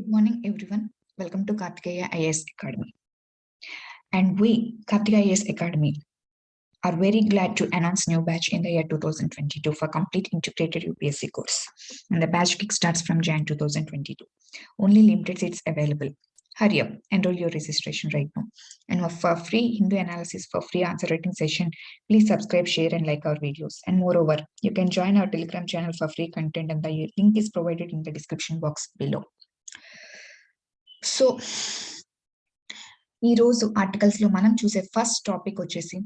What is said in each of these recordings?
Good morning, everyone. Welcome to Kartikeya IAS Academy. And we, Kartikeya IAS Academy, are very glad to announce new batch in the year 2022 for complete integrated UPSC course. And the batch kickstarts from Jan 2022. Only limited seats available. Hurry up, enroll your registration right now. And for free Hindu analysis, for free answer writing session, please subscribe, share, and like our videos. And moreover, you can join our Telegram channel for free content, and the link is provided in the description box below. So ఈరోజు articles లో మనం చూసే first topic వచ్చేసి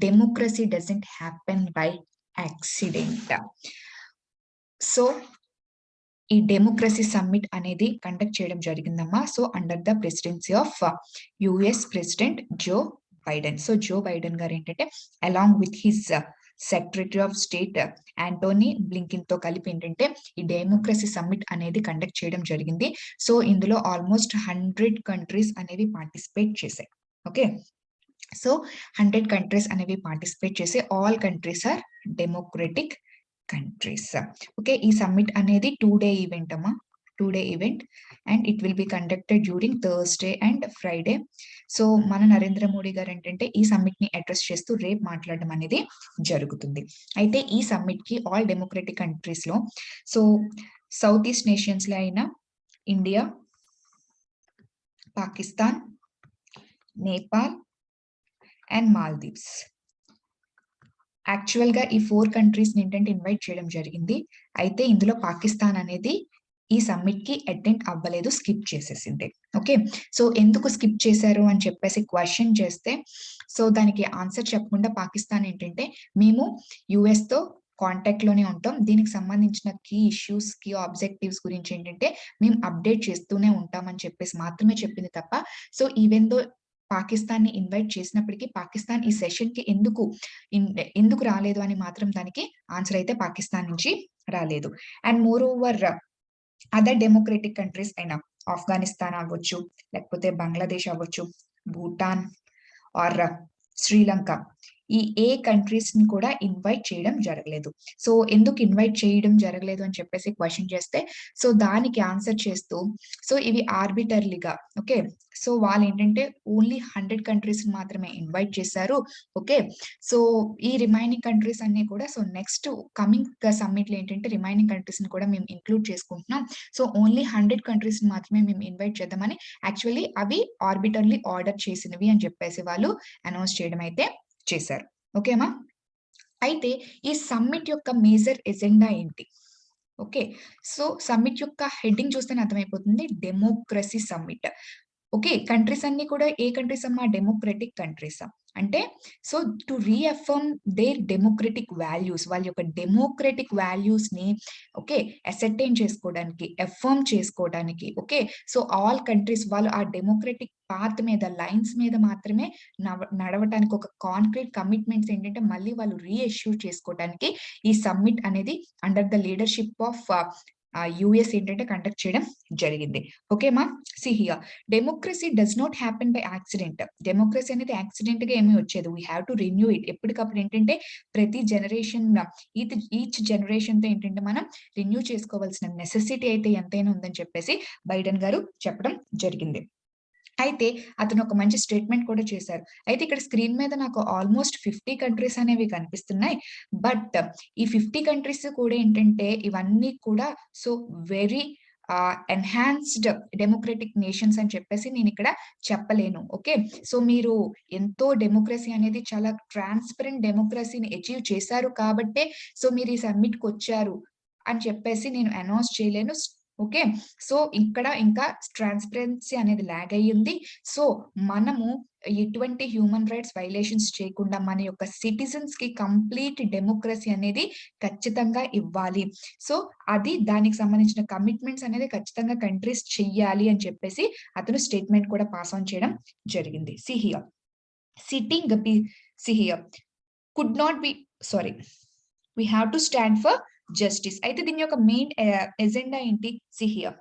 democracy doesn't happen by accident. So ఈ democracy summit అనేది conduct చేయడం జరిగిందమ్మా. So under the presidency of US president Joe Biden. So Joe Biden గారు ఏంటంటే along with his secretary of state Antony Blinken తో కలిపి ఏంటంటే ఈ డెమోక్రసీ సమ్మిట్ అనేది కండక్ట్ చేయడం జరిగింది. సో ఇందులో ఆల్మోస్ట్ 100 కంట్రీస్ అనేవి పార్టిసిపేట్ చేశాయి. ఓకే, సో 100 కంట్రీస్ అనేవి పార్టిసిపేట్ చేసి all countries are democratic countries. Okay, ఈ సమ్మిట్ అనేది 2-day ఈవెంట్ అమ్మా, 2-day event, and it will be conducted during Thursday and Friday. So మన నరేంద్ర మోడీ గారు ఏంటంటే ఈ సమ్మిట్ ని అడ్రస్ చేస్తూ రేపు మాట్లాడడం అనేది జరుగుతుంది. అయితే ఈ సమ్మిట్ కి ఆల్ డెమోక్రటిక్ కంట్రీస్ లో, సో సౌత్ ఈస్ట్ నేషన్స్ లో అయిన India, Pakistan, Nepal and Maldives, actual గా ఈ 4 కంట్రీస్ ఏంటంటే ఇన్వైట్ చేయడం జరిగింది. అయితే ఇందులో పాకిస్తాన్ అనేది ఈ సమ్మిట్ కి అటెండ్ అవ్వలేదు, స్కిప్ చేసేసింది. ఓకే, సో ఎందుకు స్కిప్ చేశారు అని చెప్పేసి క్వశ్చన్ చేస్తే, సో దానికి ఆన్సర్ చెప్పకుండా పాకిస్తాన్ ఏంటంటే మేము యుఎస్ తో కాంటాక్ట్ లోనే ఉంటాం, దీనికి సంబంధించిన కీ ఇష్యూస్, కీ ఆబ్జెక్టివ్స్ గురించి ఏంటంటే మేము అప్డేట్ చేస్తూనే ఉంటామని చెప్పేసి మాత్రమే చెప్పింది తప్ప, సో ఈవెన్ దో పాకిస్తాన్ ని ఇన్వైట్ చేసినప్పటికీ పాకిస్తాన్ ఈ సెషన్ కి ఎందుకు రాలేదు అని మాత్రం దానికి ఆన్సర్ అయితే పాకిస్తాన్ నుంచి రాలేదు. And more over other democratic countries అయినా ఆఫ్ఘనిస్తాన్ అవ్వచ్చు, లేకపోతే బంగ్లాదేశ్ అవ్వచ్చు, భూటాన్ ఆర్ శ్రీలంక, ఈ ఏ కంట్రీస్ ని కూడా ఇన్వైట్ చేయడం జరగలేదు. సో ఎందుకు ఇన్వైట్ చేయడం జరగలేదు అని చెప్పేసి క్వశ్చన్ చేస్తే, సో దానికి ఆన్సర్ చేస్తూ, సో ఇవి ఆర్బిటర్లీగా, ఓకే, సో వాళ్ళు ఏంటంటే ఓన్లీ 100 కంట్రీస్ మాత్రమే ఇన్వైట్ చేశారు. ఓకే, సో ఈ రిమైనింగ్ కంట్రీస్ అన్ని కూడా, సో నెక్స్ట్ కమింగ్ సమ్మిట్ లో ఏంటంటే రిమైనింగ్ కంట్రీస్ ని కూడా మేము ఇంక్లూడ్ చేసుకుంటున్నాం. సో ఓన్లీ 100 కంట్రీస్ మాత్రమే మేము ఇన్వైట్ చేద్దామని యాక్చువల్లీ అవి ఆర్బిటర్లీ ఆర్డర్ చేసినవి అని చెప్పేసి వాళ్ళు అనౌన్స్ చేయడం అయితే చేశారు. ఓకేమా, అయితే ఈ సమ్మిట్ యొక్క మేజర్ ఎజెండా ఏంటి? ఓకే, సో సమ్మిట్ యొక్క హెడ్డింగ్ చూస్తేనే అర్థమైపోతుంది, డెమోక్రసీ సమ్మిట్. ఓకే, కంట్రీస్ అన్ని కూడా ఏ కంట్రీస్ అమ్మా? Democratic countries. అంటే so to reaffirm their democratic values, వాళ్ళ యొక్క డెమోక్రటిక్ వాల్యూస్ ని ఓకే అసర్టైన్ చేసుకోవడానికి, అఫర్మ్ చేసుకోవడానికి, ఓకే, సో ఆల్ కంట్రీస్ వాళ్ళు ఆ డెమోక్రటిక్ పాత్ మీద, లైన్స్ మీద మాత్రమే నడవటానికి ఒక కాంక్రీట్ కమిట్మెంట్స్ ఏంటంటే మళ్ళీ వాళ్ళు రీఇష్యూ చేసుకోవడానికి ఈ సమ్మిట్ అనేది under the leadership of US ఏంటంటే కండక్ట్ చేయడం జరిగింది. ఓకేమా, see here, democracy does not happen by accident. Democracy అనేది యాక్సిడెంట్ గా ఏమీ వచ్చేది, we have to renew it. ఎప్పటికప్పుడు ఏంటంటే ప్రతి జనరేషన్, ఈచ్ జనరేషన్ తో ఏంటంటే మనం రెన్యూ చేసుకోవాల్సిన నెసెసిటీ అయితే ఎంతైనా ఉందని చెప్పేసి బైడెన్ గారు చెప్పడం జరిగింది. అయితే అతను ఒక మంచి స్టేట్మెంట్ కూడా చేశారు. అయితే ఇక్కడ స్క్రీన్ మీద నాకు ఆల్మోస్ట్ 50 కంట్రీస్ అనేవి కనిపిస్తున్నాయి. బట్ ఈ 50 కంట్రీస్ కూడా ఏంటంటే ఇవన్నీ కూడా so very enhanced democratic nations అని చెప్పేసి నేను ఇక్కడ చెప్పలేను. ఓకే, సో మీరు ఎంతో డెమోక్రసీ అనేది చాలా ట్రాన్స్పరెంట్ డెమోక్రసీని అచీవ్ చేశారు కాబట్టే సో మీరు ఈ సమ్మిట్ కి వచ్చారు అని చెప్పేసి నేను అనౌన్స్ చేయలేను. ఓకే, సో ఇక్కడ ఇంకా ట్రాన్స్పరెన్సీ అనేది లాగ్ అయ్యింది. సో మనము ఎటువంటి హ్యూమన్ రైట్స్ వైలేషన్స్ చేయకుండా మన యొక్క సిటిజన్స్ కి కంప్లీట్ డెమోక్రసీ అనేది ఖచ్చితంగా ఇవ్వాలి. సో అది దానికి సంబంధించిన కమిట్మెంట్స్ అనేది ఖచ్చితంగా కంట్రీస్ చెయ్యాలి అని చెప్పేసి అతను స్టేట్మెంట్ కూడా పాస్ ఆన్ చేయడం జరిగింది. See here could not be sorry, we have to stand for justice. అయితే దీని యొక్క మెయిన్ ఎజెండా ఏంటి? See here,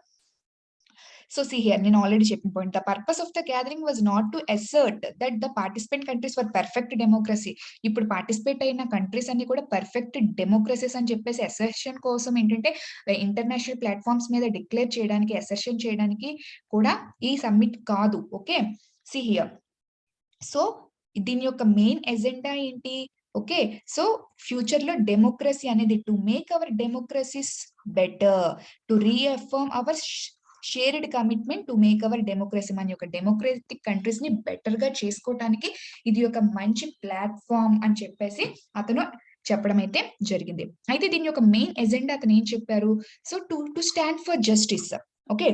So see here, నేను ఆల్రెడీ చెప్పిన point, the purpose of the gathering was not to assert that the participant countries for perfect democracy. ఇప్పుడు participate అయిన countries అన్ని కూడా పర్ఫెక్ట్ డెమోక్రసీస్ అని చెప్పేసి అసర్షన్ కోసం ఏంటంటే ఇంటర్నేషనల్ ప్లాట్ఫామ్స్ మీద డిక్లేర్ చేయడానికి, అసర్షన్ చేయడానికి కూడా ఈ సమ్మిట్ కాదు. Okay, see here. సో దీని యొక్క మెయిన్ ఎజెండా ఏంటి? ఓకే, సో ఫ్యూచర్ లో డెమోక్రసీ అనేది, to make our democracies better, to reaffirm our shared commitment to make our democracy. మన యొక్క డెమోక్రటిక్ కంట్రీస్ ని బెటర్ గా చేసుకోవడానికి ఇది ఒక మంచి ప్లాట్ఫామ్ అని చెప్పేసి అతను చెప్పడం అయితే జరిగింది. అయితే దీని యొక్క మెయిన్ ఎజెండా అతను ఏం చెప్పారు? So to stand for justice. Okay,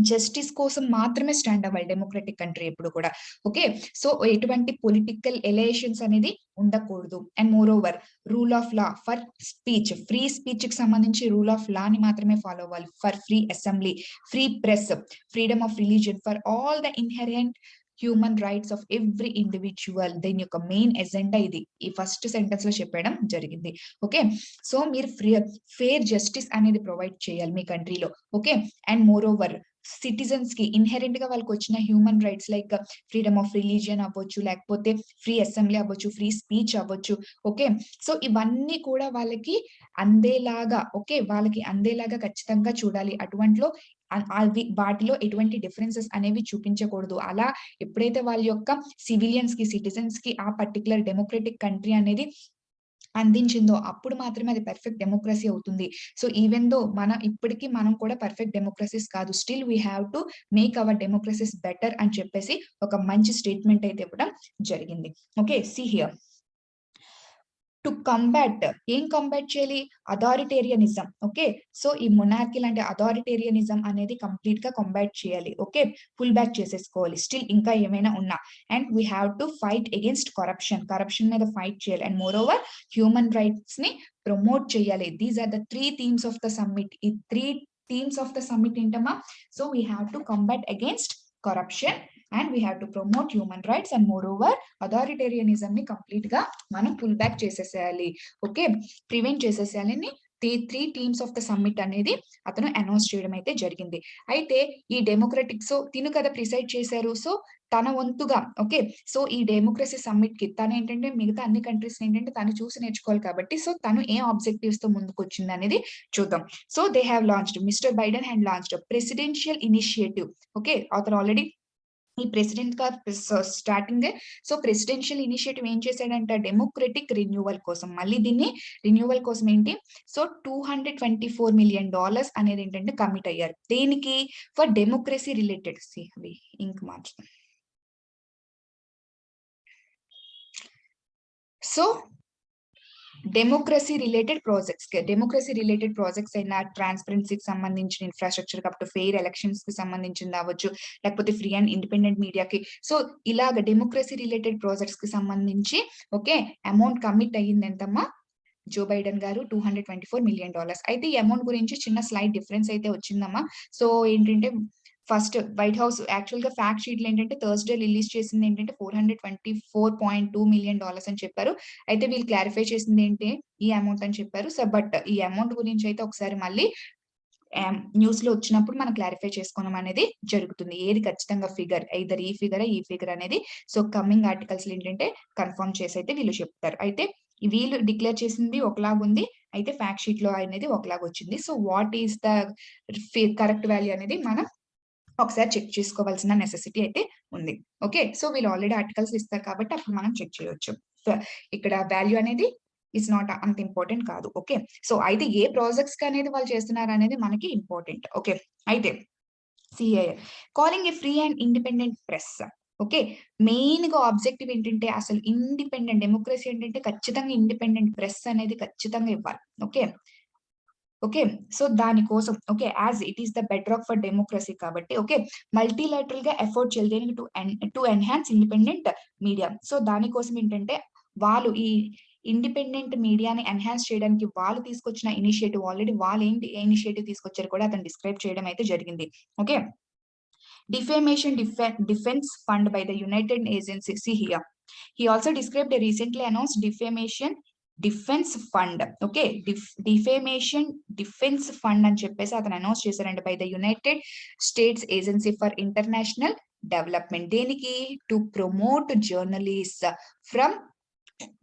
justice కోసం మాత్రమే స్టాండ్ అవ్వాలి డెమోక్రటిక్ కంట్రీ ఎప్పుడు కూడా. ఓకే, సో ఎటువంటి పొలిటికల్ ఎలక్షన్స్ అనేది ఉండకూడదు. And more over rule of law for speech, free speech కి సంబంధించి రూల్ ఆఫ్ లా ని మాత్రమే ఫాలో అవ్వాలి. For free assembly, free press, freedom of religion, for all the inherent human rights of every individual. దీని యొక్క main agenda ఇది, ఈ first sentence లో చెప్పడం జరిగింది. ఓకే, సో మీరు ఫేర్ జస్టిస్ అనేది ప్రొవైడ్ చేయాలి మీ కంట్రీలో. Okay, and more over citizens కి ఇన్హెరెంట్ గా వాళ్ళకి వచ్చిన human rights like freedom of religion అవ్వచ్చు, లేకపోతే ఫ్రీ అసెంబ్లీ అవ్వచ్చు, ఫ్రీ స్పీచ్ అవ్వచ్చు. ఓకే, సో ఇవన్నీ కూడా వాళ్ళకి అందేలాగా, ఓకే, వాళ్ళకి అందేలాగా ఖచ్చితంగా చూడాలి. అటువంటిలో వాటిలో ఎటువంటి డిఫరెన్సెస్ అనేవి చూపించకూడదు. అలా ఎప్పుడైతే వాళ్ళ యొక్క సివిలియన్స్ కి, సిటిజన్స్ కి ఆ పర్టికులర్ డెమోక్రటిక్ కంట్రీ అనేది అందించిందో అప్పుడు మాత్రమే అది పర్ఫెక్ట్ డెమోక్రసీ అవుతుంది. సో ఈవెన్ దో ఇప్పటికీ మనం కూడా పర్ఫెక్ట్ డెమోక్రసీస్ కాదు, still we have to make our democracies better అని చెప్పేసి ఒక మంచి స్టేట్మెంట్ అయితే ఇవ్వడం జరిగింది. Okay, see here. To combat, ఏం కంబాట్ చేయాలి? అథారిటేరియనిజం. ఓకే, సో ఈ మొనార్కీ లాంటి అథారిటేరియనిజం అనేది కంప్లీట్ గా కంబాట్ చేయాలి. ఓకే, పుల్ బ్యాక్ చేసేసుకోవాలి స్టిల్ ఇంకా ఏమైనా ఉన్నా. And we have to fight against corruption, corruption మీద ఫైట్ చేయాలి. And moreover human rights ని ప్రమోట్ చేయాలి. These are the 3 themes of the summit. ఈ 3 థీమ్స్ ఆఫ్ ద సమ్మిట్ ఏంటమ్మా? So we have to combat against corruption and we have to promote human rights and moreover authoritarianism ని complete గా మనం pull back చేసేసేయాలి. Okay, prevent చేసేసేయాలని 3 themes of the summit అనేది అతను announce చేయడం అయితే జరిగింది. అయితే ఈ డెమోక్రటిక్, సో తిను కదా ప్రిసైడ్ చేశారు, సో తన వంతుగా, ఓకే, సో ఈ డెమోక్రసీ సమ్మిట్ కి తను ఏంటంటే మిగతా అన్ని కంట్రీస్ ఏంటంటే తను చూసి నేర్చుకోవాలి కాబట్టి, సో తను ఏ ఆబ్జెక్టివ్స్ తో ముందుకు వచ్చింది అనేది చూద్దాం. So they have launched, mister Biden had launched presidential initiative. Okay, అతను ఆల్రెడీ ఈ ప్రెసిడెంట్ గా స్టార్టింగ్, సో ప్రెసిడెన్షియల్ ఇనిషియేటివ్ ఏం చేశాడంట? డెమోక్రటిక్ రిన్యూవల్ కోసం, మళ్ళీ దీన్ని రిన్యూవల్ కోసం ఏంటి, సో $224 million అనేది ఏంటంటే కమిట్ అయ్యారు. దేనికి? For democracy related. ఇంక్ మార్చుతాం. సో డెమోక్రసీ రిలేటెడ్ ప్రాజెక్ట్స్ అయినా, ట్రాన్స్పరెన్సీకి సంబంధించిన ఇన్ఫ్రాస్ట్రక్చర్ కాబట్టి, ఫెయిర్ ఎలక్షన్స్ కి సంబంధించింది అవ్వచ్చు, లేకపోతే ఫ్రీ అండ్ ఇండిపెండెంట్ మీడియాకి, సో ఇలాగ డెమోక్రసీ రిలేటెడ్ ప్రాజెక్ట్స్ కి సంబంధించి ఓకే అమౌంట్ కమిట్ అయ్యింది ఎంతమ్మా? జో బైడెన్ గారు $224 million. అయితే ఈ అమౌంట్ గురించి చిన్న స్లైడ్ డిఫరెన్స్ అయితే వచ్చిందమ్మా. సో ఏంటంటే ఫస్ట్ వైట్ హౌస్ యాక్చువల్ గా ఫ్యాక్ట్ షీట్లు ఏంటంటే థర్స్డే రిలీజ్ చేసింది ఏంటంటే $424.2 million అని చెప్పారు. అయితే వీళ్ళు క్లారిఫై చేసింది ఏంటి, ఈ అమౌంట్ అని చెప్పారు. సో బట్ ఈ అమౌంట్ గురించి అయితే ఒకసారి మళ్ళీ న్యూస్ లో వచ్చినప్పుడు మనం క్లారిఫై చేసుకోవడం అనేది జరుగుతుంది. ఏది ఖచ్చితంగా ఫిగర్, ఐదర్ ఈ ఫిగర్ అనేది సో కమింగ్ ఆర్టికల్స్ ఏంటంటే కన్ఫర్మ్ చేసి అయితే వీళ్ళు చెప్తారు. అయితే వీళ్ళు డిక్లేర్ చేసింది ఒకలాగుంది, అయితే ఫ్యాక్ట్ షీట్ లో అనేది ఒకలాగా వచ్చింది. So what is the correct value అనేది మనం ఒకసారి చెక్ చేసుకోవాల్సిన నెసెసిటీ అయితే ఉంది. ఓకే, సో వీళ్ళు ఆల్రెడీ ఆర్టికల్స్ ఇస్తారు కాబట్టి అప్పుడు మనం చెక్ చేయొచ్చు. ఇక్కడ వాల్యూ అనేది ఇస్ నాట్ అంత ఇంపార్టెంట్ కాదు. ఓకే, సో అయితే ఏ ప్రాజెక్ట్స్ అనేది వాళ్ళు చేస్తున్నారు అనేది మనకి ఇంపార్టెంట్. ఓకే, అయితే CI calling A free and independent press. Okay, main గా ఆబ్జెక్టివ్ ఏంటంటే అసలు ఇండిపెండెంట్ డెమోక్రసీ ఏంటంటే ఖచ్చితంగా ఇండిపెండెంట్ ప్రెస్ అనేది ఖచ్చితంగా ఇవ్వాలి. ఓకే, ఓకే, సో దానికోసం okay as it is the bed rock for democracy కాబట్టి ఓకే మల్టీలాటరల్ గా ఎఫర్ట్ చేయాలి to enhance independent media. So దానికోసం ఏంటంటే వాళ్ళు ఈ ఇండిపెండెంట్ మీడియాని ఎన్హాన్స్ చేయడానికి వాళ్ళు తీసుకొచ్చిన ఇనిషియేటివ్, ఆల్రెడీ వాళ్ళు ఏంటి ఇనిషియేటివ్ తీసుకొచ్చారు కూడా అతను డిస్క్రైబ్ చేయడం అయితే జరిగింది. Okay, defamation defense fund by the United Nations. See here, he also described a recently announced defamation defence fund. Okay, defamation defence fund అని చెప్పేసి అతను అనౌన్స్ చేశారండి by the United States agency for international development. దేనికి? To promote journalist from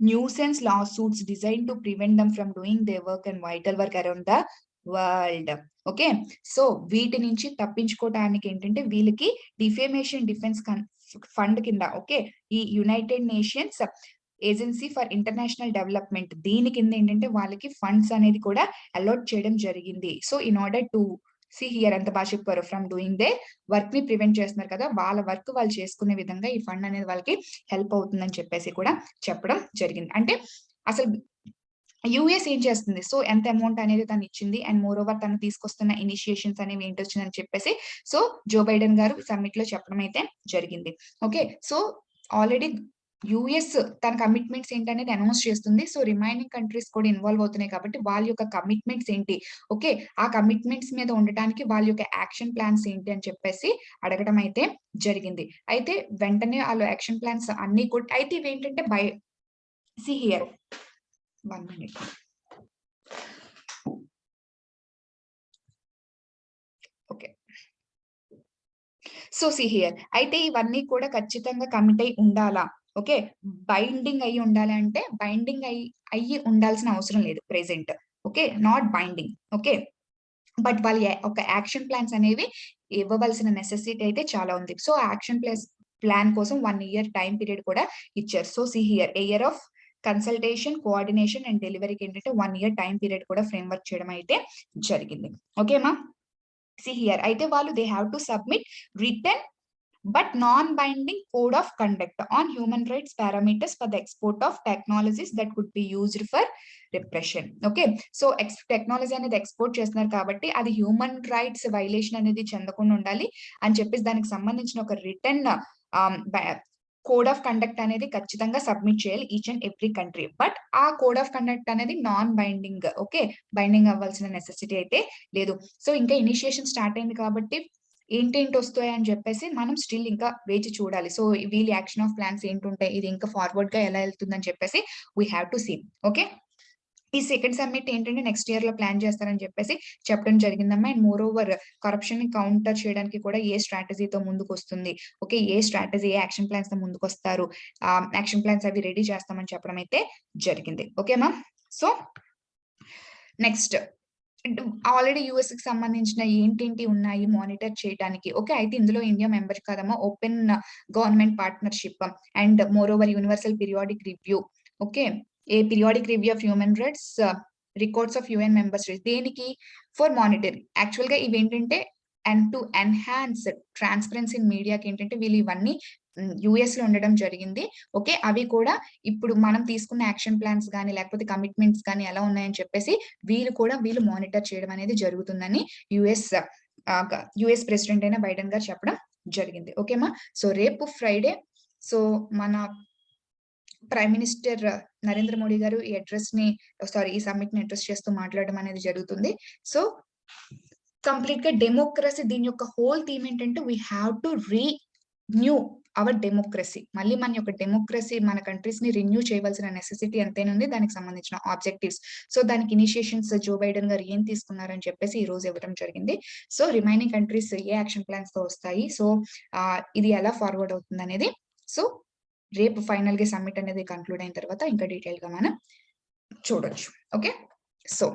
nuisance lawsuits designed to prevent them from doing their work and vital work around the world. Okay, so వీటి నుంచి తప్పించుకోవడానికి ఏంటంటే వీళ్ళకి defamation defence fund కింద, okay, ఈ United nations agency for international development దీని కింద ఏంటంటే వాళ్ళకి ఫండ్స్ అనేది కూడా అలాట్ చేయడం జరిగింది. So in order to see here ఎంత బాగా చెప్పారు, ఫ్రమ్ డూయింగ్ దే వర్క్ ని ప్రివెంట్ చేస్తున్నారు కదా, వాళ్ళ వర్క్ వాళ్ళు చేసుకునే విధంగా ఈ ఫండ్ అనేది వాళ్ళకి హెల్ప్ అవుతుందని చెప్పేసి కూడా చెప్పడం జరిగింది. అంటే అసలు యుఎస్ ఏం చేస్తుంది, సో ఎంత అమౌంట్ అనేది తను ఇచ్చింది అండ్ మోర్ ఓవర్ తను తీసుకొస్తున్న ఇనిషియేషన్స్ అనేవి ఏంటి వచ్చిందని చెప్పేసి సో జో బైడెన్ గారు సమ్మిట్ లో చెప్పడం అయితే జరిగింది. ఓకే, సో ఆల్రెడీ యుఎస్ తన కమిట్మెంట్స్ ఏంటి అనేది అనౌన్స్ చేస్తుంది. సో రిమైనింగ్ కంట్రీస్ కూడా ఇన్వాల్వ్ అవుతున్నాయి కాబట్టి వాళ్ళ యొక్క కమిట్మెంట్స్ ఏంటి, ఓకే, ఆ కమిట్మెంట్స్ మీద ఉండటానికి వాళ్ళ యొక్క యాక్షన్ ప్లాన్స్ ఏంటి అని చెప్పేసి అడగడం అయితే జరిగింది. అయితే వెంటనే వాళ్ళ యాక్షన్ ప్లాన్స్ అన్ని కూడా అయితే ఇవి ఏంటంటే by see here 1 minute. Okay, so see here అయితే ఇవన్నీ కూడా ఖచ్చితంగా కమిట్ అయి ఉండాలా, ఓకే, బైండింగ్ అయ్యి ఉండాలి అంటే బైండింగ్ అయ్యి ఉండాల్సిన అవసరం లేదు present, okay, not binding, okay, but వాళ్ళ ఒక యాక్షన్ ప్లాన్స్ అనేవి ఇవ్వవలసిన నెసెసిటీ అయితే చాలా ఉంది. సో యాక్షన్ ప్లాన్ కోసం 1 year టైం పీరియడ్ కూడా ఇచ్చారు. So see here A year of consultation, coordination and డెలివరీకి ఏంటంటే 1 year టైం పీరియడ్ కూడా ఫ్రేమ్ వర్క్ చేయడం అయితే జరిగింది. ఓకేమా, సి హియర్ అయితే వాళ్ళు they have to submit return but non-binding code of conduct on human rights parameters for the export of technologies that could be used for repression. Okay, so technology అనేది export చేస్తున్నారు కాబట్టి అది human rights violation అనేది చెందకుండా ఉండాలి అని చెప్పేసి దానికి సంబంధించిన ఒక రిటర్న్ కోడ్ ఆఫ్ కండక్ట్ అనేది ఖచ్చితంగా సబ్మిట్ చేయాలి each and every country. But ఆ కోడ్ ఆఫ్ కండక్ట్ అనేది నాన్ బైండింగ్, ఓకే, బైండింగ్ అవ్వాల్సిన నెసెసిటీ అయితే లేదు. సో ఇంకా ఇనిషియేషన్ స్టార్ట్ అయింది కాబట్టి ఏంటేంటి వస్తాయి అని చెప్పేసి మనం స్టిల్ ఇంకా వేచి చూడాలి. సో వీళ్ళ యాక్షన్ ఆఫ్ ప్లాన్స్ ఏంటుంటాయి, ఇది ఇంకా ఫార్వర్డ్ గా ఎలా వెళ్తుందని చెప్పేసి we have to see. Okay, ఈ సెకండ్ సమ్మిట్ ఏంటంటే నెక్స్ట్ ఇయర్ లో ప్లాన్ చేస్తారని చెప్పేసి చెప్పడం జరిగిందమ్మా. అండ్ మోర్ ఓవర్ కరప్షన్ ని కౌంటర్ చేయడానికి కూడా ఏ స్ట్రాటజీతో ముందుకు వస్తుంది, ఓకే, ఏ స్ట్రాటజీ ఏ యాక్షన్ ప్లాన్స్ తో ముందుకు వస్తారు, యాక్షన్ ప్లాన్స్ అవి రెడీ చేస్తామని చెప్పడం అయితే జరిగింది. ఓకేమా, సో నెక్స్ట్ ఆల్రెడీ యుఎస్ కి సంబంధించిన ఏంటేంటి ఉన్నాయి మానిటర్ చేయడానికి, ఓకే, అయితే ఇందులో ఇండియా మెంబర్ కదమ్మా, open government partnership and more over universal periodic review, okay, A periodic review of human rights records of UN member states దేనికి ఫర్ మానిటరింగ్. యాక్చువల్ గా ఇవి ఏంటంటే and to enhance transparency in మీడియాకి ఏంటంటే వీళ్ళు ఇవన్నీ US లో ఉండడం జరిగింది. ఓకే, అవి కూడా ఇప్పుడు మనం తీసుకున్న యాక్షన్ ప్లాన్స్ కానీ లేకపోతే కమిట్మెంట్స్ కానీ ఎలా ఉన్నాయని చెప్పేసి వీళ్ళు మానిటర్ చేయడం అనేది జరుగుతుందని యుఎస్ ప్రెసిడెంట్ అయిన బైడెన్ గారు చెప్పడం జరిగింది. ఓకేమా, సో రేపు ఫ్రైడే సో మన ప్రైమ్ మినిస్టర్ నరేంద్ర మోడీ గారు ఈ సమ్మిట్ ని అడ్రస్ చేస్తూ మాట్లాడడం అనేది జరుగుతుంది. సో కంప్లీట్ గా డెమోక్రసీ దీని యొక్క హోల్ థీమ్ ఏంటంటే we have to renew our democracy. మళ్ళీ మన యొక్క డెమోక్రసీ మన కంట్రీస్ ని రిన్యూ చేయవలసిన నెసెసిటీ ఎంతైనా దానికి సంబంధించిన ఆబ్జెక్టివ్స్. సో దానికి ఇనిషియేషన్స్ జో బైడెన్ గారు ఏం తీసుకున్నారని చెప్పేసి ఈ రోజు ఇవ్వడం జరిగింది. సో రిమైనింగ్ కంట్రీస్ ఏ యాక్షన్ ప్లాన్స్ తో వస్తాయి, సో ఇది ఎలా ఫార్వర్డ్ అవుతుంది అనేది సో రేపు ఫైనల్ గా సమ్మిట్ అనేది కంక్లూడ్ అయిన తర్వాత ఇంకా డీటెయిల్ గా మనం చూడొచ్చు. Okay, so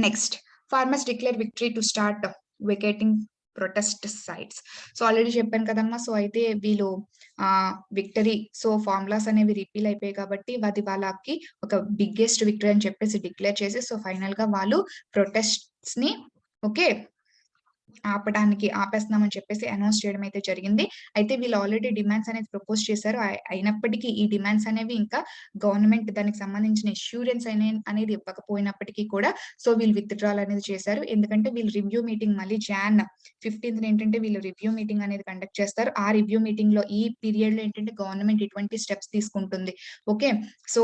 next farmers declare victory to start vacating protest sites. So already చెప్పాను కదమ్మా, సో అయితే వీళ్ళు విక్టరీ సో ఫార్ములాస్ అనేవి రిపీల్ అయిపోయాయి కాబట్టి అది వాళ్ళకి ఒక బిగ్గెస్ట్ విక్టరీ అని చెప్పేసి డిక్లేర్ చేసి సో ఫైనల్ గా వాళ్ళు ప్రొటెస్ట్స్ ని ఓకే ఆపేస్తున్నామని చెప్పేసి అనౌన్స్ చేయడం అయితే జరిగింది. అయితే వీళ్ళు ఆల్రెడీ డిమాండ్స్ అనేది ప్రపోజ్ చేశారు. అయినప్పటికీ ఈ డిమాండ్స్ అనేవి ఇంకా గవర్నమెంట్ దానికి సంబంధించిన ఇష్యూరెన్స్ అనేది ఇవ్వకపోయినప్పటికీ కూడా సో వీళ్ళు విత్డ్రాల్ అనేది చేశారు. ఎందుకంటే వీళ్ళు రివ్యూ మీటింగ్ మళ్ళీ Jan 15th ఏంటంటే వీళ్ళు రివ్యూ మీటింగ్ అనేది కండక్ట్ చేస్తారు. ఆ రివ్యూ మీటింగ్ లో ఈ పీరియడ్ లో ఏంటంటే గవర్నమెంట్ ఎటువంటి స్టెప్స్ తీసుకుంటుంది, ఓకే, సో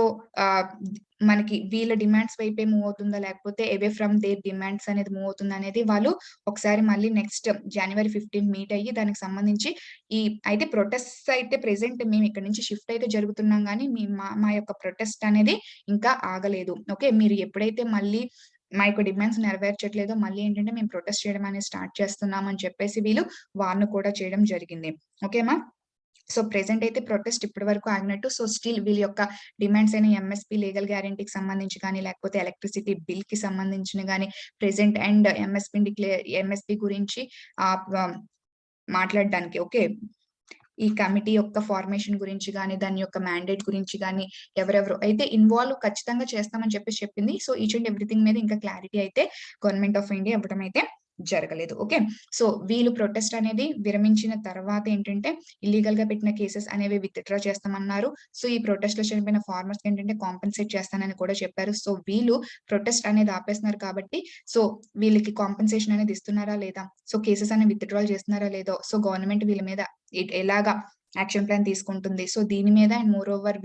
మనకి వీళ్ళ డిమాండ్స్ వైపే మూవ్ అవుతుందా? లేకపోతే అవే ఫ్రమ్ దేర్ డిమాండ్స్ అనేది మూవ్ అవుతుందా? అనేది వాళ్ళు ఒకసారి మళ్ళీ నెక్స్ట్ జనవరి 15 మీట్ అయ్యి దానికి సంబంధించి అయితే ప్రొటెస్ట్స్ అయితే ప్రెజెంట్ మేము ఇక్కడి నుంచి షిఫ్ట్ అయితే జరుగుతున్నాం గానీ, మా యొక్క ప్రొటెస్ట్ అనేది ఇంకా ఆగలేదు. ఓకే. మీరు ఎప్పుడైతే మళ్ళీ మా యొక్క డిమాండ్స్ నెరవేర్చట్లేదో మళ్ళీ ఏంటంటే మేము ప్రొటెస్ట్ చేయడం అనేది స్టార్ట్ చేస్తున్నాం అని చెప్పేసి వీళ్ళు వార్న్ కూడా చేయడం జరిగింది. ఓకేమా? సో ప్రెజెంట్ అయితే ప్రొటెస్ట్ ఇప్పటి వరకు ఆగినట్టు. సో స్టిల్ వీళ్ళ యొక్క డిమాండ్స్ అయిన ఎంఎస్‌పీ లీగల్ గ్యారంటీకి సంబంధించి కానీ, లేకపోతే ఎలక్ట్రిసిటీ బిల్‌కి సంబంధించిన గాని, ప్రెజెంట్ అండ్ ఎంఎస్‌పీ గురించి మాట్లాడడానికి ఓకే. ఈ కమిటీ యొక్క ఫార్మేషన్ గురించి గాని, దాని యొక్క మ్యాండేట్ గురించి గాని, ఎవరెవరు అయితే ఇన్వాల్వ్ ఖచ్చితంగా చేస్తామని చెప్పేసి చెప్పింది. సో ఈచ్ అండ్ ఎవ్రీథింగ్ మీద ఇంకా క్లారిటీ అయితే గవర్నమెంట్ ఆఫ్ ఇండియా ఇవ్వడం అయితే జరగలేదు. ఓకే. సో వీళ్ళు ప్రొటెస్ట్ అనేది విరమించిన తర్వాత ఏంటంటే ఇల్లీగల్‌గా పెట్టిన కేసెస్ అనేవి విత్‌డ్రా చేస్తామన్నారు. సో ఈ ప్రొటెస్ట్‌లో చనిపోయిన ఫార్మర్స్‌కి ఏంటంటే కాంపెన్సేట్ చేస్తానని కూడా చెప్పారు. సో వీళ్ళు ప్రొటెస్ట్ అనేది ఆపేస్తున్నారు కాబట్టి, సో వీళ్ళకి కాంపెన్సేషన్ అనేది ఇస్తున్నారా లేదా? సో కేసెస్ అనేవి విత్‌డ్రాల్ చేస్తున్నారా లేదో? సో గవర్నమెంట్ వీళ్ళ మీద ఎలాగా యాక్షన్ ప్లాన్ తీసుకుంటుంది. సో దీని మీద అండ్ మోర్ ఓవర్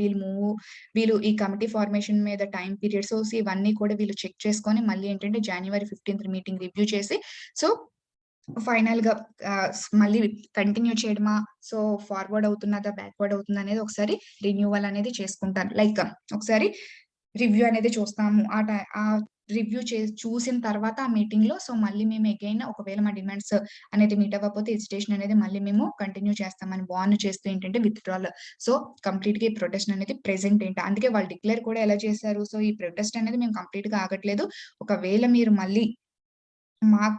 వీళ్ళు ఈ కమిటీ ఫార్మేషన్ మీద టైమ్ పీరియడ్ ఇవన్నీ కూడా వీళ్ళు చెక్ చేసుకొని మళ్ళీ ఏంటంటే జనవరి 15థ్ మీటింగ్ రివ్యూ చేసి సో ఫైనల్‌గా మళ్ళీ కంటిన్యూ చేయడమా? So forward అవుతున్నదా? బ్యాక్వర్డ్ అవుతుందా? అనేది ఒకసారి రిన్యూవల్ అనేది చేసుకుంటారు. లైక్ ఒకసారి రివ్యూ అనేది చూస్తాము. ఆ రివ్యూ చూసిన తర్వాత ఆ మీటింగ్‌లో సో మళ్ళీ మేము అగైన్ ఒకవేళ మా డిమాండ్స్ అనేది మీట్ అవ్వకపోతే ఎజిటేషన్ అనేది మళ్ళీ మేము కంటిన్యూ చేస్తామని వార్న్ చేస్తూ ఏంటంటే విత్‌డ్రాల్. సో కంప్లీట్‌గా ఈ ప్రొటెస్ట్ అనేది ప్రెజెంట్ అందుకే వాళ్ళు డిక్లేర్ కూడా ఎలా చేశారు? సో ఈ ప్రొటెస్ట్ అనేది మేము కంప్లీట్‌గా ఆగట్లేదు. ఒకవేళ మీరు మళ్ళీ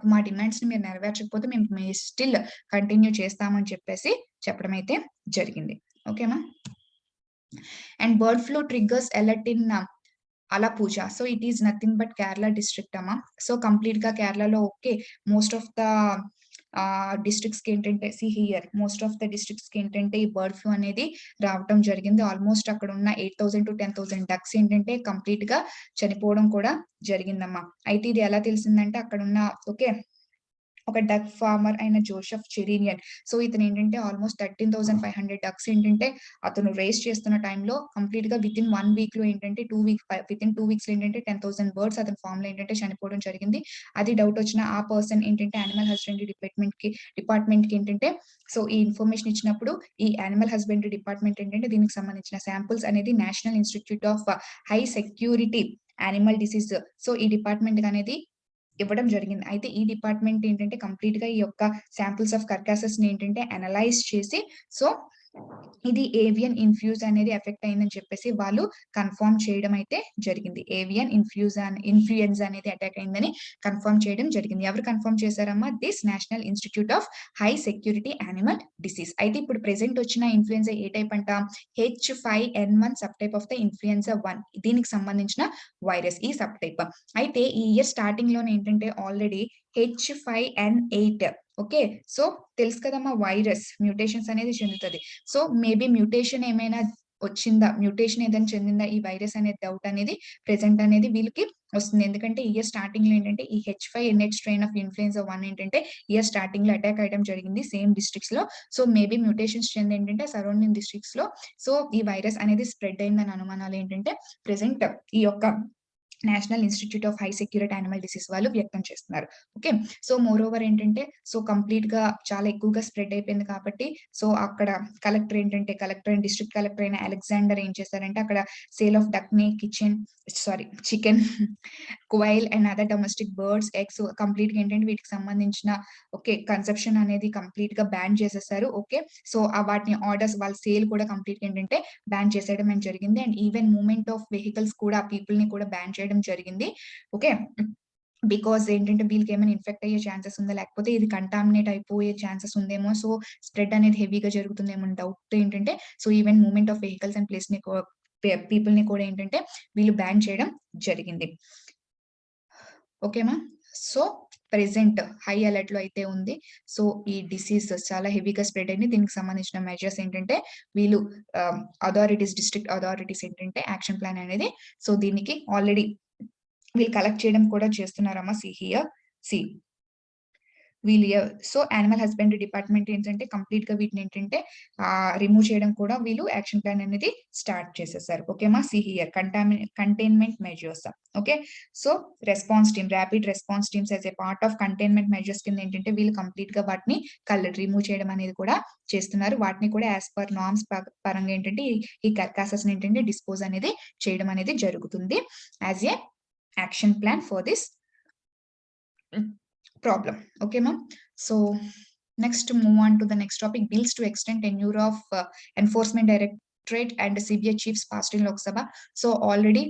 మా డిమాండ్స్‌ని మీరు నెరవేర్చకపోతే మేము స్టిల్ కంటిన్యూ చేస్తామని చెప్పేసి చెప్పడం అయితే జరిగింది. ఓకేనా? And bird flu triggers alert in Alappuzha. So it is nothing but Kerala district అమ్మ. సో కంప్లీట్‌గా కేరళలో ఓకే. మోస్ట్ ఆఫ్ ద డిస్ట్రిక్ట్స్‌కి ఏంటంటే మోస్ట్ ఆఫ్ ద డిస్ట్రిక్ట్స్‌కి ఏంటంటే ఈ బర్డ్ ఫ్లూ అనేది రావటం జరిగింది. ఆల్మోస్ట్ అక్కడ ఉన్న 8,000-10,000 డక్స్ ఏంటంటే కంప్లీట్‌గా చనిపోవడం కూడా జరిగిందమ్మా. అయితే ఇది ఎలా తెలిసిందంటే అక్కడున్న ఓకే. ఒక డక్ ఫార్మర్ అయిన జోసెఫ్ చెరీనియన్. సో ఇతను ఏంటంటే ఆల్మోస్ట్ 13,500 డక్స్ ఏంటంటే అతను రేస్ చేస్తున్న టైంలో కంప్లీట్‌గా వితిన్ 1 వీక్‌లో ఏంటంటే వితిన్ 2 వీక్స్‌లో ఏంటంటే 10,000 బర్డ్స్ అతని ఫార్మ్‌లో ఏంటంటే చనిపోవడం జరిగింది. అది డౌట్ వచ్చిన ఆ పర్సన్ ఏంటంటే యానిమల్ హస్బెండరీ డిపార్ట్మెంట్‌కి ఏంటంటే సో ఈ ఇన్ఫర్మేషన్ ఇచ్చినప్పుడు ఈ యానిమల్ హస్బెండరీ డిపార్ట్మెంట్ ఏంటంటే దీనికి సంబంధించిన శాంపిల్స్ అనేది national institute of high security animal disease so ఈ డిపార్ట్మెంట్‌కి అనేది ఇవ్వడం జరిగింది. అయితే ఈ డిపార్ట్మెంట్ ఏంటంటే కంప్లీట్‌గా ఈ యొక్క శాంపిల్స్ ఆఫ్ కార్కాసెస్‌ని ఏంటంటే అనలైజ్ చేసి సో ఇది ఏవియన్ ఇన్‌ఫ్యూజ్ అనేది ఎఫెక్ట్ అయిందని చెప్పేసి వాళ్ళు కన్ఫర్మ్ చేయడం అయితే జరిగింది. ఏవియన్ ఇన్‌ఫ్లుయెన్జా అనేది అటాక్ అయిందని కన్ఫర్మ్ చేయడం జరిగింది. ఎవరు కన్ఫర్మ్ చేశారమ్మా? This national institute of high security animal disease. అయితే ఇప్పుడు ప్రెజెంట్ వచ్చిన ఇన్‌ఫ్లుయెన్జా ఏ టైప్ అంట? H5N1 sub type of the influenza 1 దీనికి సంబంధించిన వైరస్ ఈ సబ్ టైప్. అయితే ఈ ఇయర్ స్టార్టింగ్‌లోనే ఏంటంటే ఆల్రెడీ H5N8 ఓకే. సో తెలుసు కదమ్మా వైరస్ మ్యూటేషన్స్ అనేది చెందుతది. సో మేబీ మ్యూటేషన్ ఏమైనా వచ్చిందా? మ్యూటేషన్ ఏదైనా చెందిందా ఈ వైరస్ అనే డౌట్ అనేది ప్రెజెంట్ అనేది వీళ్ళకి వస్తుంది. ఎందుకంటే ఇయర్ స్టార్టింగ్‌లో ఏంటంటే ఈ H5N8 స్ట్రెయిన్ ఆఫ్ ఇన్‌ఫ్లుయెన్జా 1 ఏంటంటే ఇయర్ స్టార్టింగ్‌లో అటాక్ అయ్యడం జరిగింది సేమ్ డిస్ట్రిక్ట్స్‌లో. సో మేబీ మ్యూటేషన్స్ చెంది ఏంటంటే సరౌండింగ్ డిస్ట్రిక్ట్స్‌లో సో ఈ వైరస్ అనేది స్ప్రెడ్ అయిందని అనుమానాలు ఏంటంటే ప్రెజెంట్ ఈ యొక్క national institute of high security animal disease వాళ్ళు వ్యక్తం చేస్తున్నారు. ఓకే. సో మోర్ ఓవర్ ఏంటంటే సో కంప్లీట్‌గా చాలా ఎక్కువగా స్ప్రెడ్ అయిపోయింది కాబట్టి సో అక్కడ కలెక్టర్ అండ్ డిస్ట్రిక్ట్ కలెక్టర్ అయిన అలెగ్జాండర్ ఏం చేశారంటే అక్కడ సేల్ ఆఫ్ డక్‌ని chicken, quail and other domestic birds, eggs కంప్లీట్‌గా ఏంటంటే వీటికి సంబంధించిన ఓకే కన్సంప్షన్ అనేది కంప్లీట్‌గా బ్యాన్ చేసేసారు. ఓకే. సో వాటిని ఆర్డర్స్ వాళ్ళ సేల్ కూడా కంప్లీట్‌గా ఏంటంటే బ్యాన్ చేసేయడం అనేది జరిగింది. And even movement of vehicles కూడా పీపుల్‌ని కూడా బ్యాన్ చేయడం జరిగింది. ఓకే. బికాజ్ ఏంటంటే వీళ్ళకేమైనా ఇన్ఫెక్ట్ అయ్యే ఛాన్సెస్ ఉందా? లేకపోతే ఇది కంటామినేట్ అయిపోయే ఛాన్సెస్ ఉందేమో. సో స్ప్రెడ్ అనేది హెవీగా జరుగుతుందేమో అని డౌట్ ఏంటంటే so even movement of vehicles and పీపుల్‌ని కూడా ఏంటంటే వీళ్ళు బ్యాన్ చేయడం జరిగింది. ఓకేమా? సో ప్రెజెంట్ హై అలర్ట్‌లో అయితే ఉంది. సో ఈ డిసీజ్ చాలా హెవీగా స్ప్రెడ్ అయింది. దీనికి సంబంధించిన మెజర్స్ ఏంటంటే వీళ్ళు డిస్ట్రిక్ట్ అథారిటీస్ ఏంటంటే యాక్షన్ ప్లాన్ అనేది సో దీనికి ఆల్రెడీ వీళ్ళు కలెక్ట్ చేయడం కూడా చేస్తున్నారమ్మా. హియర్. వీళ్ళు సో యానిమల్ హస్బెండరీ డిపార్ట్మెంట్ ఏంటంటే కంప్లీట్ గా వీటిని ఏంటంటే రిమూవ్ చేయడం కూడా వీళ్ళు యాక్షన్ ప్లాన్ అనేది స్టార్ట్ చేసేసారు. ఓకేమా, see here containment measures. Okay, so response team, rapid response teams as a part of containment measures కింద ఏంటంటే వీళ్ళు కంప్లీట్ గా వాటిని రిమూవ్ చేయడం అనేది కూడా చేస్తున్నారు. వాటిని కూడా యాజ్ పర్ నార్మ్స్ పరంగా ఏంటంటే ఈ కర్కాసెస్ ఏంటంటే డిస్పోజ్ అనేది చేయడం అనేది జరుగుతుంది as a action plan for this problem. Okay, ma'am. So next, move on to the next topic, bills to extend tenure of enforcement directorate and CBI chiefs passed in Lok Sabha. So already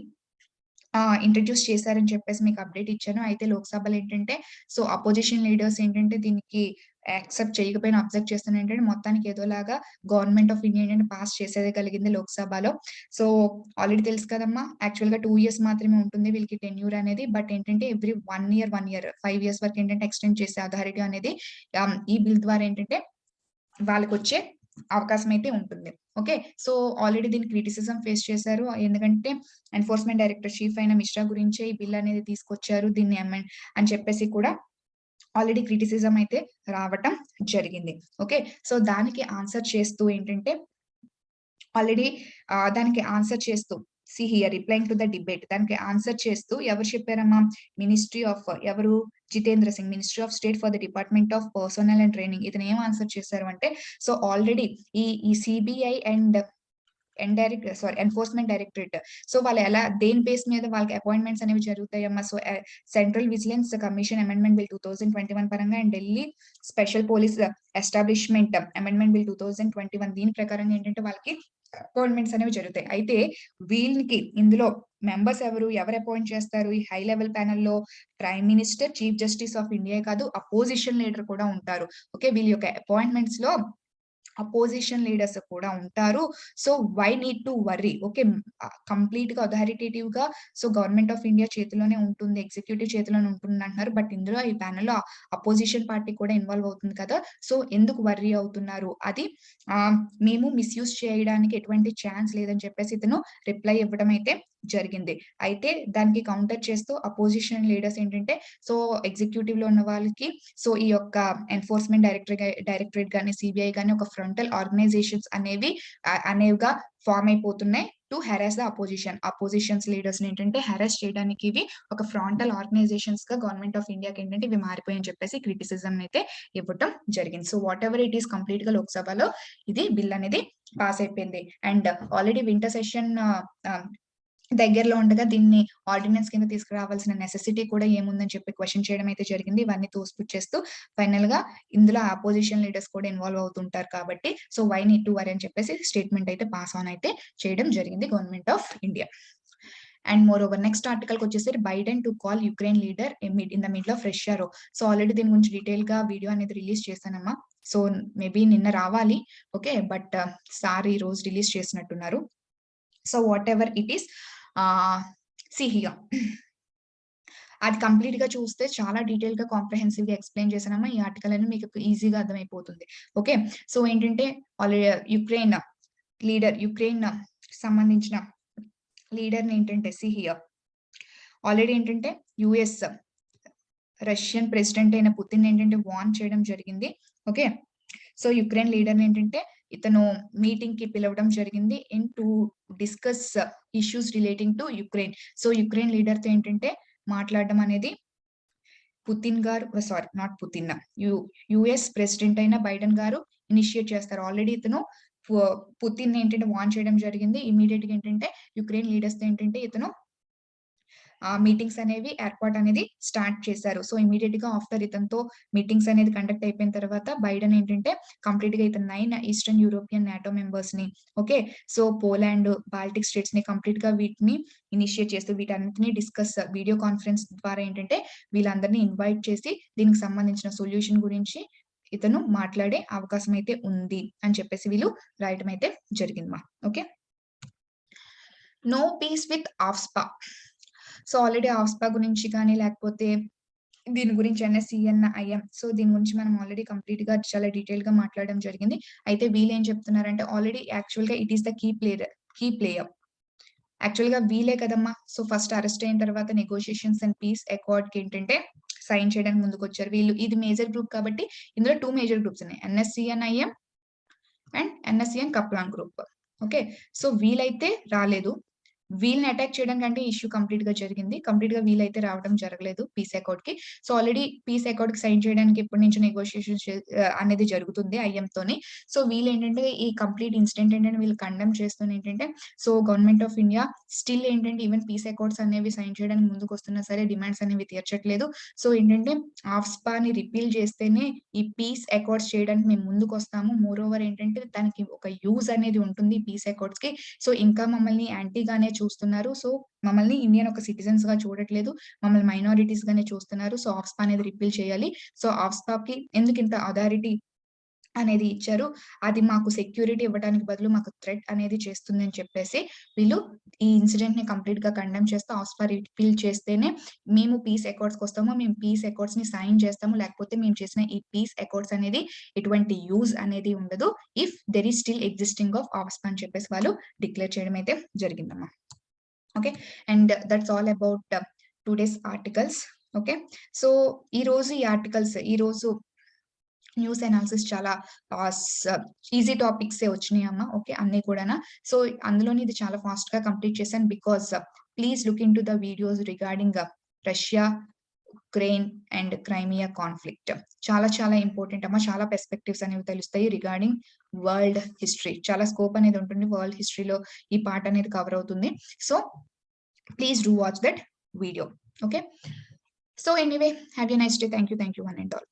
introduce చేశారని చెప్పేసి మీకు update ఇచ్చాను. అయితే లోక్సభలో ఏంటంటే so opposition leaders ఏంటంటే దీనికి accept చేయకపోయినా అబ్జెక్ట్ చేస్తున్నా ఏంటంటే మొత్తానికి ఏదోలాగా గవర్నమెంట్ ఆఫ్ ఇండియా ఏంటంటే పాస్ చేసేదే కలిగింది లోక్సభలో. సో ఆల్రెడీ తెలుసు కదమ్మా, యాక్చువల్ గా 2 years మాత్రమే ఉంటుంది వీళ్ళకి టెన్యూర్ అనేది. బట్ ఏంటంటే ఎవ్రీ 1 year 5 years వరకు ఏంటంటే ఎక్స్టెండ్ చేసే అథారిటీ అనేది ఈ బిల్ ద్వారా ఏంటంటే వాళ్ళకి వచ్చే అవకాశం అయితే ఉంటుంది. ఓకే, సో ఆల్రెడీ దీని క్రిటిసిజం ఫేస్ చేశారు. ఎందుకంటే ఎన్ఫోర్స్మెంట్ డైరెక్టర్ చీఫ్ అయిన మిశ్రా గురించే ఈ బిల్ అనేది తీసుకొచ్చారు దీన్ని అని చెప్పేసి కూడా ఆల్రెడీ క్రిటిసిజం అయితే రావటం జరిగింది. ఓకే, సో దానికి ఆన్సర్ చేస్తూ ఏంటంటే ఆల్రెడీ దానికి ఆన్సర్ చేస్తూ see here replying to the debate, దానికి ఆన్సర్ చేస్తూ ఎవరు చెప్పారమ్మా, మినిస్ట్రీ ఆఫ్ ఎవరు Jitendra Singh, ministry of state for the department of personnel and training. ఇతను ఏం ఆన్సర్ చేశారు అంటే సో ఆల్రెడీ ఈ CBI and enforcement directorate so వాళ్ళు ఎలా దేని బేస్ మీద వాళ్ళకి అపాయింట్మెంట్స్ అనేవి జరుగుతాయమ్మా. So central vigilance commission amendment bill 2021 పరంగా and Delhi special police establishment amendment bill 2021 దీని ప్రకారం ఏంటంటే వాళ్ళకి అపాయింట్మెంట్స్ అనేవి జరుగుతాయి. అయితే వీళ్ళకి ఇందులో మెంబర్స్ ఎవరు అపాయింట్ చేస్తారు ఈ హై లెవెల్ ప్యానెల్లో? Prime minister, chief justice of India కాదు, అపోజిషన్ లీడర్ కూడా ఉంటారు. ఓకే, వీళ్ళ యొక్క అపాయింట్మెంట్స్ లో అపోజిషన్ లీడర్స్ కూడా ఉంటారు. So why need to worry? Okay, complete గా అథారిటేటివ్ గా సో గవర్నమెంట్ ఆఫ్ ఇండియా చేతిలోనే ఉంటుంది, ఎగ్జిక్యూటివ్ చేతిలోనే ఉంటుంది అంటున్నారు. బట్ ఇందులో ఈ ప్యానెల్ లో అపోజిషన్ పార్టీ కూడా ఇన్వాల్వ్ అవుతుంది కదా. సో ఎందుకు వర్రీ అవుతున్నారు? అది మేము మిస్యూజ్ చేయడానికి ఎటువంటి ఛాన్స్ లేదని చెప్పేసి ఇతను రిప్లై ఇవ్వడం అయితే జరిగింది. అయితే దానికి కౌంటర్ చేస్తూ అపోజిషన్ లీడర్స్ ఏంటంటే సో ఎగ్జిక్యూటివ్ లో ఉన్న వాళ్ళకి సో ఈ యొక్క ఎన్ఫోర్స్మెంట్ డైరెక్టరేట్ గానీ సిబిఐ గానీ ఒక ఫ్రంటల్ ఆర్గనైజేషన్స్ అనేవిగా ఫామ్ అయిపోతున్నాయి to harass the oppositions leaders ఏంటంటే హెరాస్ చేయడానికి ఇవి ఒక ఫ్రంటల్ ఆర్గనైజేషన్స్ గా గవర్నమెంట్ ఆఫ్ ఇండియాకి ఏంటంటే ఇవి మారిపోయని చెప్పేసి క్రిటిసిజం అయితే ఇవ్వటం జరిగింది. So what ever it is complete గా లోక్సభలో ఇది బిల్ అనేది పాస్ అయిపోయింది. అండ్ ఆల్రెడీ వింటర్ సెషన్ దగ్గరలో ఉండగా దీన్ని ఆర్డినెన్స్ కింద తీసుకురావాల్సిన నెసెసిటీ కూడా ఏముందని చెప్పి క్వశ్చన్ చేయడం అయితే జరిగింది. ఇవన్నీ తోసిపుచ్చేస్తూ ఫైనల్ గా ఇందులో అపోజిషన్ లీడర్స్ కూడా ఇన్వాల్వ్ అవుతుంటారు కాబట్టి so why need to worry అని చెప్పేసి స్టేట్మెంట్ అయితే పాస్ ఆన్ అయితే చేయడం జరిగింది government of India. And moreover next article వచ్చేసరి Biden to call Ukraine leader in the middle of Russia row. సో ఆల్రెడీ దీని గురించి డీటెయిల్ గా వీడియో అనేది రిలీజ్ చేశానమ్మా. సో మేబీ నిన్న రావాలి. ఓకే, బట్ సార్ ఈ రోజు రిలీజ్ చేసినట్టున్నారు. So what ever it is see here అది కంప్లీట్ గా చూస్తే చాలా డీటెయిల్ గా కాంప్రహెన్సివ్ గా ఎక్స్ప్లెయిన్ చేశానమ్మా. ఈ ఆర్టికల్ అనేది మీకు ఈజీగా అర్థమైపోతుంది. ఓకే, సో ఏంటంటే యుక్రెయిన్ సంబంధించిన లీడర్ ఏంటంటే see here ఆల్రెడీ ఏంటంటే యుఎస్ రష్యన్ ప్రెసిడెంట్ అయిన పుతిన్ ఏంటంటే వార్న్ చేయడం జరిగింది. ఓకే, సో యుక్రెయిన్ లీడర్ ఏంటంటే ఇతను మీటింగ్ కి పిలవడం జరిగింది in to discuss issues relating to Ukraine. So Ukraine leader తో ఏంటంటే మాట్లాడడం అనేది పుతిన్ గారు నాట్ పుతిన్ యుఎస్ ప్రెసిడెంట్ అయిన బైడెన్ గారు ఇనిషియేట్ చేస్తారు. ఆల్రెడీ ఇతను పుతిన్ ఏంటంటే వార్న్ చేయడం జరిగింది. ఇమీడియట్ గా ఏంటంటే యుక్రెయిన్ లీడర్స్ తో ఏంటంటే ఇతను మీటింగ్స్ అనేవి ఏర్పాటు అనేది స్టార్ట్ చేశారు. సో ఇమీడియట్ గా ఆఫ్టర్ ఇతనితో మీటింగ్స్ అనేది కండక్ట్ అయిపోయిన తర్వాత బైడెన్ ఏంటంటే కంప్లీట్ గా ఇతను 9 ఈస్టర్న్ యూరోపియన్ నాటో మెంబర్స్ ని okay so Poland, Baltic states ని కంప్లీట్ గా వీటిని ఇనిషియేట్ చేస్తూ వీటన్నిటిని డిస్కస్ వీడియో కాన్ఫరెన్స్ ద్వారా ఏంటంటే వీళ్ళందరినీ ఇన్వైట్ చేసి దీనికి సంబంధించిన సొల్యూషన్ గురించి ఇతను మాట్లాడే అవకాశం అయితే ఉంది అని చెప్పేసి వీళ్ళు రాయటం అయితే జరిగింది. Okay, no peace with AFSPA. So already AFSPA గురించి కానీ లేకపోతే దీని గురించి NSCN-IM సో దీని గురించి మనం ఆల్రెడీ కంప్లీట్ గా చాలా డీటెయిల్ గా మాట్లాడడం జరిగింది. అయితే వీళ్ళు ఏం చెప్తున్నారంటే ఆల్రెడీ యాక్చువల్ గా it is the key player actual గా వీలే కదమ్మా. సో ఫస్ట్ అరెస్ట్ అయిన తర్వాత నెగోషియేషన్స్ అండ్ పీస్ అకార్డ్ కి ఏంటంటే సైన్ చేయడానికి ముందుకొచ్చారు. వీళ్ళు ఇది మేజర్ గ్రూప్ కాబట్టి ఇందులో 2 మేజర్ గ్రూప్స్ ఉన్నాయి. NSCN-IM and NSCN Kaplan group. Okay. So వీళ్ళైతే రాలేదు. వీళ్ళని అటాక్ చేయడం కంటే ఇష్యూ కంప్లీట్‌గా జరిగింది. కంప్లీట్‌గా వీళ్ళైతే రావడం జరగలేదు పీస్ అకార్డ్‌కి. సో ఆల్రెడీ పీస్ అకార్డ్‌కి సైన్ చేయడానికి ఎప్పటి నుంచో నెగోషియేషన్స్ అనేది జరుగుతుంది ఐఎంతోని. సో వీళ్ళేంటంటే ఈ కంప్లీట్ ఇన్సిడెంట్ ఏంటంటే వీళ్ళు కండెమ్ చేస్తూనే ఏంటంటే so government of India still ఏంటంటే ఈవెన్ పీస్ అకార్డ్స్ అనేవి సైన్ చేయడానికి ముందుకొస్తున్నా సరే డిమాండ్స్ అనేవి తీర్చట్లేదు. సో ఏంటంటే ఆఫ్స్పాని రిపీల్ చేస్తేనే ఈ పీస్ అకార్డ్స్ చేయడానికి మేము ముందుకొస్తాము. మోర్ ఓవర్ ఏంటంటే దానికి ఒక యూజ్ అనేది ఉంటుంది పీస్ అకార్డ్స్‌కి. సో ఇంకా మమ్మల్ని యాంటీగానే చూస్తున్నారు. సో మమ్మల్ని ఇండియన్ ఒక సిటిజన్స్‌గా చూడట్లేదు. మమ్మల్ని మైనారిటీస్‌గానే చూస్తున్నారు. సో ఆఫ్స్పా అనేది రిపీల్ చేయాలి. సో ఆఫ్స్పాకి ఎందుకింత అథారిటీ అనేది ఇచ్చారు. అది మాకు సెక్యూరిటీ ఇవ్వడానికి బదులు మాకు థ్రెట్ అనేది చేస్తుంది అని చెప్పేసి వీళ్ళు ఈ ఇన్సిడెంట్‌ని కంప్లీట్‌గా కండెమ్ చేస్తూ ఆఫ్స్పా రిపీల్ చేస్తేనే మేము పీస్ అకార్డ్స్‌కొస్తాము. మేము పీస్ అకార్డ్స్‌ని సైన్ చేస్తాము. లేకపోతే మేము చేసిన ఈ పీస్ అకార్డ్స్ అనేది ఎటువంటి యూజ్ అనేది ఉండదు. If there is still existing of AFSPA అని చెప్పేసి వాళ్ళు డిక్లేర్ చేయడం అయితే జరిగిందమ్మా. Okay. And that's all about today's articles. Okay. So ఈరోజు న్యూస్ అనాలిసిస్ చాలా ఈజీ టాపిక్సే వచ్చినాయమ్మా. ఓకే. అన్నీ కూడానా. సో అందులోని ఇది చాలా ఫాస్ట్‌గా కంప్లీట్ చేశాను. Because please look into the videos regarding Russia, Ukraine and Crimea conflict. చాలా చాలా ఇంపార్టెంట్ అమ్మా. చాలా పర్స్పెక్టివ్స్ అనేవి తెలుస్తాయి రిగార్డింగ్ వరల్డ్ హిస్టరీ. చాలా స్కోప్ అనేది ఉంటుంది. వరల్డ్ హిస్టరీలో ఈ పార్ట్ అనేది కవర్ అవుతుంది. So please do watch that video. Okay. So anyway have a nice day. Thank you one and all.